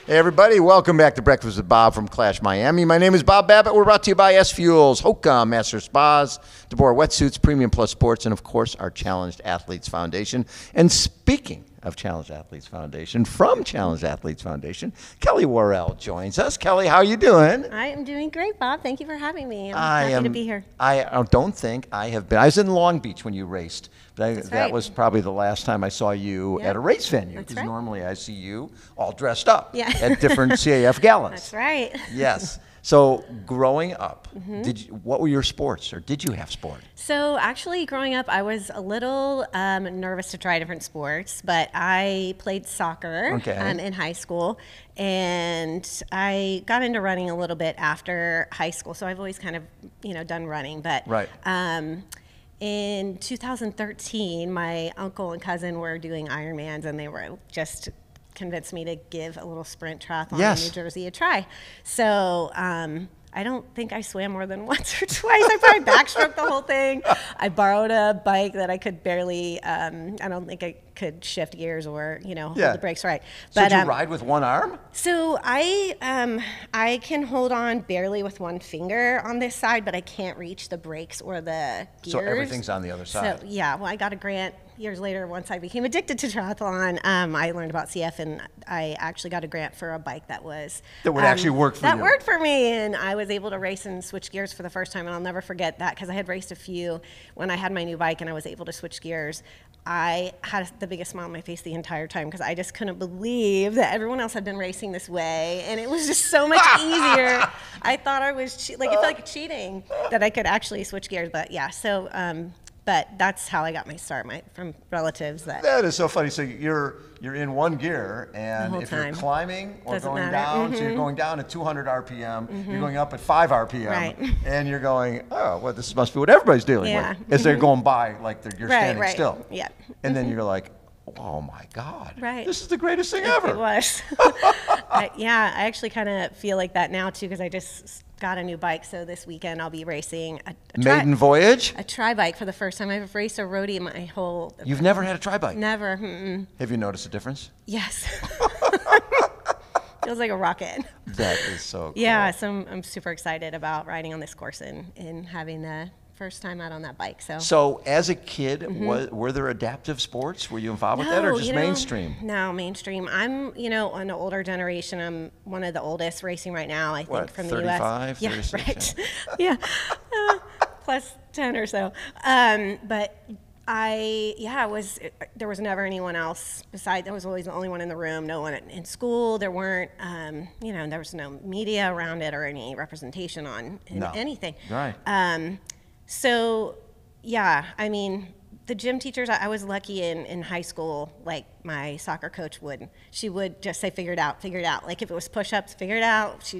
Hey everybody, welcome back to Breakfast with Bob from Clash Miami. My name is Bob Babbitt. We're brought to you by SFuels, HOKA, Master Spas, deboer Wetsuits, Premium Plus Sports, and of course our Challenged Athletes Foundation. And speaking of Challenged Athletes Foundation, from Challenged Athletes Foundation, Kelly Worrell joins us. Kelly, how are you doing? I am doing great, Bob. Thank you for having me. I'm happy to be here. I don't think I have been. I was in Long Beach when you raced. But that was probably the last time I saw you at a race venue. Because normally I see you all dressed up at different CAF galas. That's right. Yes. So growing up, what were your sports, or did you have sport? So actually, growing up, I was a little nervous to try different sports, but I played soccer in high school, and I got into running a little bit after high school. So I've always kind of, done running, but in 2013, my uncle and cousin were doing Ironmans, and they were just convinced me to give a little sprint triathlon in New Jersey a try. So I don't think I swam more than once or twice. I probably backstroked the whole thing. I borrowed a bike that I could barely, I don't think I could shift gears or, hold the brakes right. So did you ride with one arm? So I can hold on barely with one finger on this side, but I can't reach the brakes or the gears. So everything's on the other side. So well, I got a grant years later. Once I became addicted to triathlon, I learned about CF, and I actually got a grant for a bike that would actually work for you. That worked for me, and I was able to race and switch gears for the first time, and I'll never forget that because I had raced a few when I had my new bike and I was able to switch gears. I had the biggest smile on my face the entire time because I just couldn't believe that everyone else had been racing this way, and it was just so much easier. I thought I was it felt like cheating that I could actually switch gears, but yeah. So, but that's how I got my start, from relatives. That is so funny. So you're in one gear, and if you're climbing or going down, so you're going down at 200 RPM, you're going up at 5 RPM, and you're going, oh, well, this must be what everybody's dealing with, as they're going by like you're standing still. Yeah. And then you're like, oh my God, this is the greatest thing ever. It was. I actually kind of feel like that now too, because I just got a new bike. So this weekend I'll be racing a maiden voyage? A tri-bike for the first time. I've raced a roadie in my whole... You've never had a tri-bike? Never. Have you noticed a difference? Yes. Feels like a rocket. That is so cool. Yeah, so I'm super excited about riding on this course and having the first time out on that bike. So as a kid, were there adaptive sports? Were you involved with that, or just mainstream? No, mainstream. I'm, an older generation. I'm one of the oldest racing right now, I think, from the 35, US. 36? Yeah, right. Plus 10 or so. But there was never anyone else besides, I was always the only one in the room, no one in school. There weren't, there was no media around it or any representation on anything. Right. So, the gym teachers, I was lucky in high school, like my soccer coach she would just say, figure it out. Like if it was push-ups, figure it out.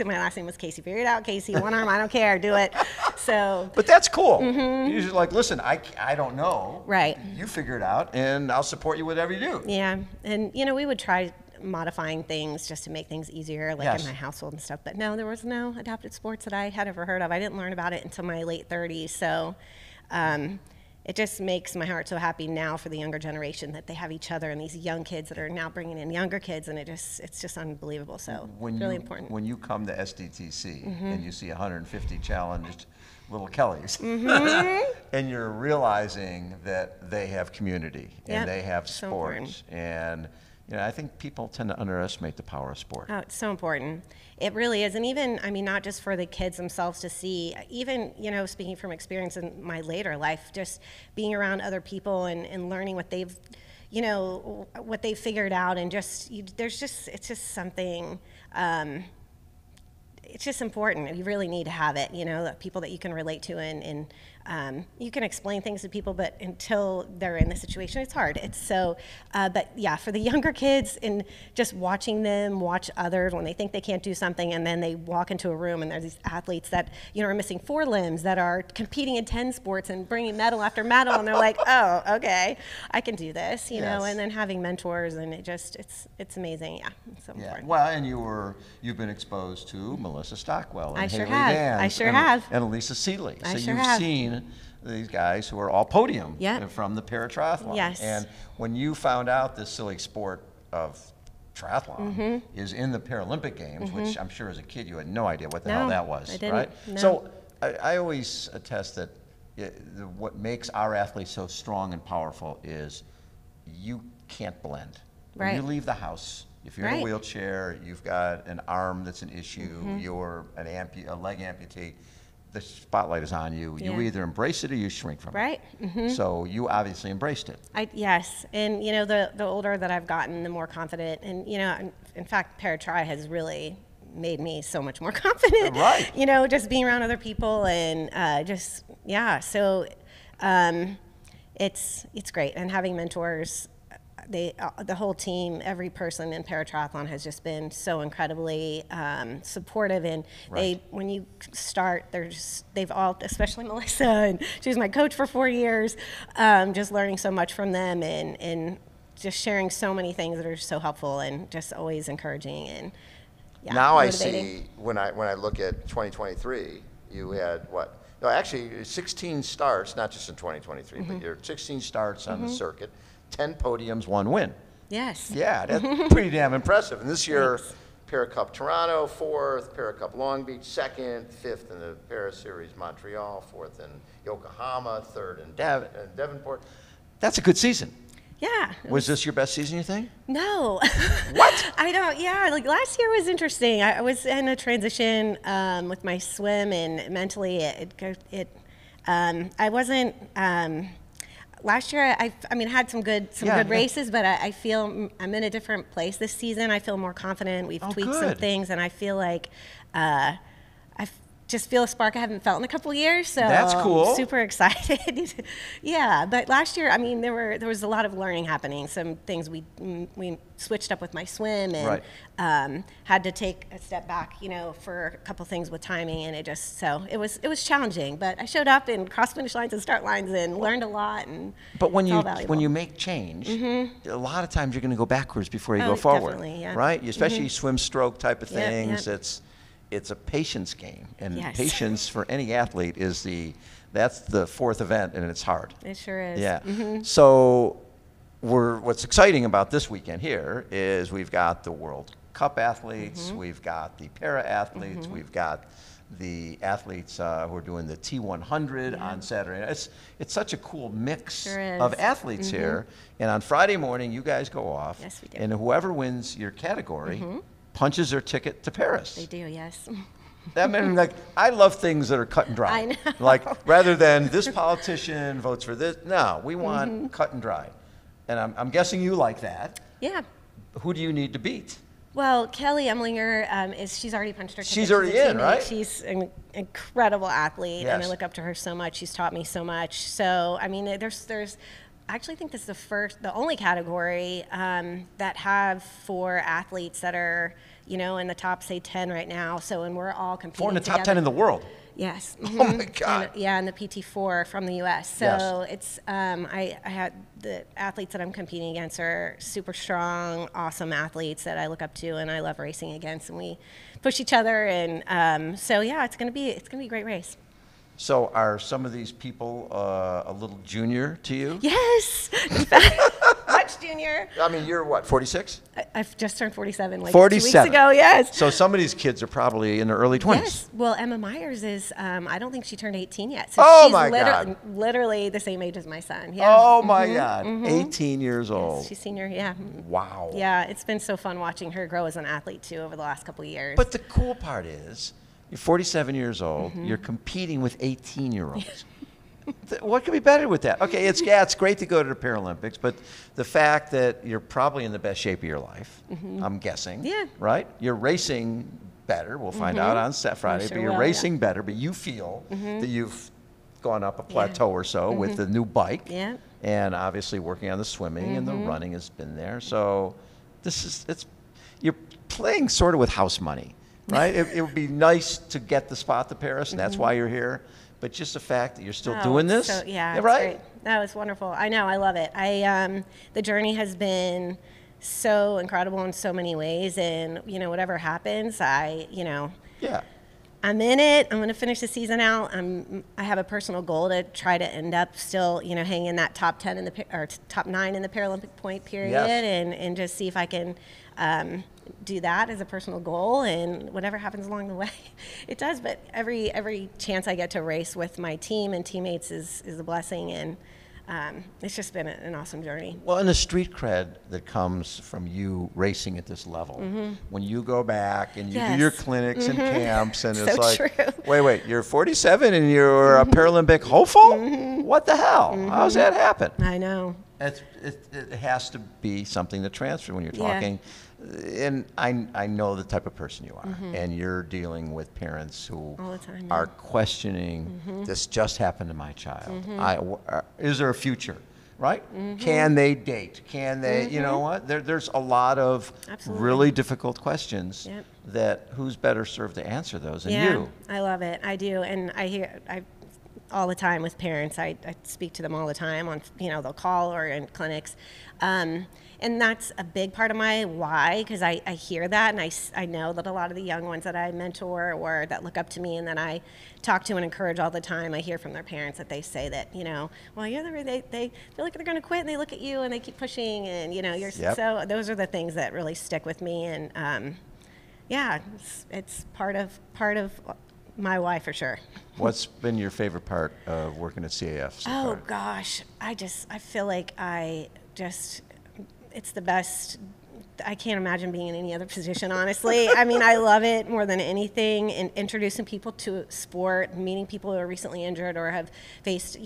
My last name was Casey, figure it out, Casey, one arm, I don't care, do it. So. But that's cool. You're just like, listen, I don't know. Right. You figure it out, and I'll support you whatever you do. Yeah, and we would try modifying things just to make things easier, like in my household and stuff. But no, there was no adaptive sports that I had ever heard of. I didn't learn about it until my late 30s. So it just makes my heart so happy now for the younger generation that they have each other and these young kids that are now bringing in younger kids, and it's just unbelievable. So it's really important. When you come to SDTC and you see 150 challenged little Kellys, and you're realizing that they have community and they have sports, and I think people tend to underestimate the power of sport. Oh, it's so important. It really is. And even, not just for the kids themselves to see, even, speaking from experience in my later life, just being around other people and learning what they've, what they've figured out, and it's just something, it's just important. You really need to have it, people that you can relate to, and you can explain things to people, but until they're in the situation, it's hard. It's so, but yeah, for the younger kids, and just watching them watch others when they think they can't do something, and then they walk into a room and there's these athletes that, are missing 4 limbs, that are competing in 10 sports and bringing medal after medal, and they're like, oh, okay, I can do this, and then having mentors, and it's amazing. Yeah, it's so important. Well, and you've been exposed to Melissa Stockwell and Haley I sure have. And Elisa Seeley. So you've seen these guys who are all podium from the Paratriathlon. Yes. And when you found out this silly sport of triathlon is in the Paralympic Games, which I'm sure as a kid you had no idea what the hell that was, I didn't. right? No. So I always attest that what makes our athletes so strong and powerful is you can't blend. When you leave the house, if you're in a wheelchair, you've got an arm that's an issue, you're a leg amputee, the spotlight is on you. You either embrace it or you shrink from it. So you obviously embraced it. Yes, and you know, the older that I've gotten, the more confident, and you know, in fact, Paratri has really made me so much more confident. Right. You know, just being around other people and so it's great, and having mentors. The whole team, every person in paratriathlon has just been so incredibly supportive, and when you start, they've all, especially Melissa, and she was my coach for 4 years, just learning so much from them, and just sharing so many things that are so helpful and just always encouraging and now motivating. I see when I look at 2023, you had what? No, actually 16 starts, not just in 2023, but you're 16 starts on the circuit. 10 podiums, 1 win. Yes. Yeah, that's pretty damn impressive. And this year, Paracup Toronto, 4th, Paracup Long Beach, 2nd, 5th in the Para Series Montreal, 4th in Yokohama, 3rd in Devonport. That's a good season. Yeah. Was this your best season, you think? No. What? I don't, like last year was interesting. I was in a transition with my swim, and mentally I wasn't, last year, I mean, had some good races, but I feel I'm in a different place this season. I feel more confident. We've tweaked some things, and I feel like I just feel a spark I haven't felt in a couple of years. So that's cool. I'm super excited. Yeah, but last year, I mean, there was a lot of learning happening. Some things we switched up with my swim, and had to take a step back, you know, for a couple things with timing, and it was challenging. But I showed up and crossed finish lines and start lines and learned a lot. And but when you make change, a lot of times you're going to go backwards before you go forward, right? Especially swim stroke type of things. It's a patience game, and patience for any athlete that's the 4th event, and it's hard. It sure is. Yeah. So what's exciting about this weekend here is we've got the World Cup athletes, we've got the para athletes, we've got the athletes who are doing the T100 on Saturday. It's such a cool mix of athletes here, and on Friday morning you guys go off, and whoever wins your category punches their ticket to Paris. They do, yes. That means, like, I love things that are cut and dry. I know. Like, rather than this politician votes for this, no, we want cut and dry. And I'm guessing you like that. Yeah. Who do you need to beat? Well, Kelly Emlinger, she's already punched her ticket. She's already in, right? She's an incredible athlete, and I look up to her so much. She's taught me so much. So, I mean, there's I actually think this is the only category that have 4 athletes that are, you know, in the top, say, 10 right now. So, and we're all competing 4 in the top together. 10 in the world. Yes. Oh my God. And the PT4 from the US. So it's I had the athletes that I'm competing against are super strong, awesome athletes that I look up to and I love racing against, and we push each other, and so yeah, it's gonna be a great race. So are some of these people a little junior to you? Yes, much junior. I mean, you're what, 46? I've just turned 47 like 47. 2 weeks ago, yes. So some of these kids are probably in their early 20s. Yes, well, Emma Myers is, I don't think she turned 18 yet. So oh she's my God. Literally the same age as my son. Yeah. Oh my God, 18 years old. Yes, she's senior, yeah. Wow. Yeah, it's been so fun watching her grow as an athlete too over the last couple of years. But the cool part is, you're 47 years old, you're competing with 18-year-olds. What could be better with that? Okay, it's great to go to the Paralympics, but the fact that you're probably in the best shape of your life, I'm guessing, right? You're racing better, we'll find out on Friday, but you're racing better, but you feel that you've gone up a plateau or so with the new bike, and obviously working on the swimming and the running has been there. So you're playing sort of with house money. Right? It would be nice to get the spot to Paris, and that's why you're here. But just the fact that you're still doing this, so, yeah, right? Great. No, it's wonderful. I know, I love it. The journey has been so incredible in so many ways, and you know, whatever happens, I'm in it. I'm going to finish the season out. I have a personal goal to try to end up still, you know, hanging in that top 10 or top 9 in the Paralympic point period, and just see if I can do that as a personal goal, and whatever happens along the way, it does. But every chance I get to race with my team and teammates is a blessing, and it's just been an awesome journey. Well, and the street cred that comes from you racing at this level, when you go back and you do your clinics and camps, and it's like, true. wait, you're 47 and you're a Paralympic hopeful? What the hell? How's that happen? I know. It has to be something to transfer when you're talking. And I know the type of person you are, and you're dealing with parents who all the time, are questioning, this just happened to my child. Is there a future, right? Can they date? Can they, you know what? There's a lot of really difficult questions that who's better served to answer those than you? I love it. I do. And I all the time with parents. I speak to them all the time on, they'll call or in clinics. And that's a big part of my why, because I hear that, and I know that a lot of the young ones that I mentor or that look up to me and that I talk to and encourage all the time, I hear from their parents that they say that, well, they feel like they're going to quit, and they look at you and they keep pushing, and, you're so those are the things that really stick with me. And it's part of my why for sure. What's been your favorite part of working at CAF so far? Oh gosh, I feel like it's the best. I can't imagine being in any other position, honestly. I mean, I love it more than anything, and introducing people to sport, meeting people who are recently injured or have faced,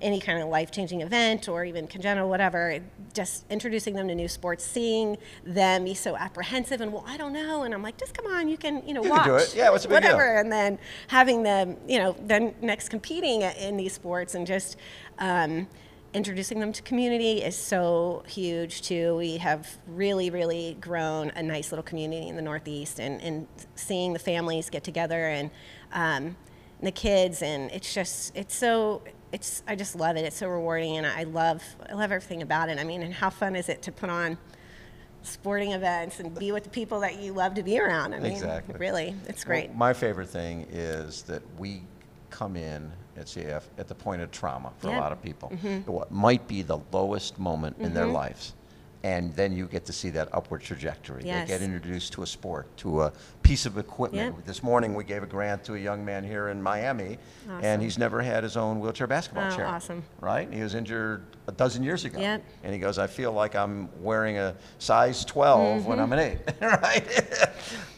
any kind of life-changing event or even congenital, whatever, just introducing them to new sports, seeing them be so apprehensive and, well, I don't know, and I'm like, just come on, you can, watch. You can do it. Yeah, what's a big deal? And then having them, then next competing in these sports, and just, introducing them to community is so huge too. We have really, really grown a nice little community in the Northeast, and seeing the families get together and the kids, and I just love it. It's so rewarding, and I love everything about it. I mean, and how fun is it to put on sporting events and be with the people that you love to be around? I mean, really, it's great. Well, my favorite thing is that we come in at CAF at the point of trauma for a lot of people. What might be the lowest moment in their lives. And then you get to see that upward trajectory. They get introduced to a sport, to a piece of equipment. This morning we gave a grant to a young man here in Miami, and he's never had his own wheelchair basketball chair. Right? He was injured a dozen years ago. And he goes, I feel like I'm wearing a size 12 when I'm an 8. Right?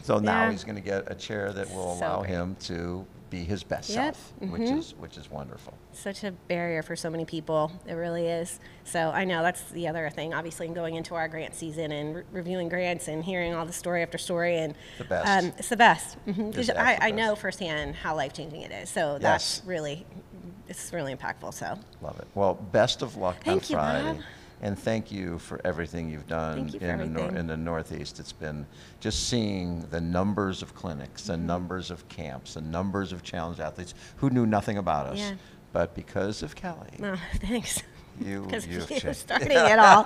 So now he's going to get a chair that will allow him to be his best self, which is wonderful. Such a barrier for so many people. It really is. So I know that's the other thing, obviously, going into our grant season and reviewing grants and hearing all the story after story. And the best. It's the best. Because I know firsthand how life-changing it is. So that's it's really impactful. So love it. Well, best of luck on Friday. Bob. And thank you for everything you've done in the Northeast. It's been just seeing the numbers of clinics, the numbers of camps, the numbers of challenge athletes who knew nothing about us. But because of Kelly. No, thanks. You've changed. Starting it all.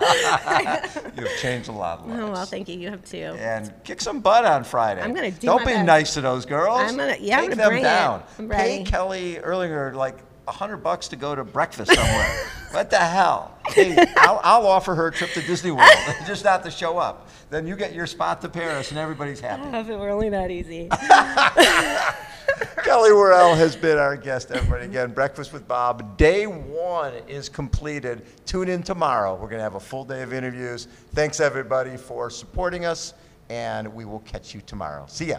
You've changed a lot of lives. Oh, well, thank you. You have too. And kick some butt on Friday. I'm going to do Don't my be best. nice to those girls. I'm going to Take them down. I'm ready. Pay Kelly earlier, like $100 to go to breakfast somewhere. What the hell? Hey, I'll offer her a trip to Disney World, just not to show up. Then you get your spot to Paris, and everybody's happy. Oh, if it were only that easy. Kelly Worrell has been our guest, everybody. Again, Breakfast with Bob. Day 1 is completed. Tune in tomorrow. We're going to have a full day of interviews. Thanks, everybody, for supporting us, and we will catch you tomorrow. See ya.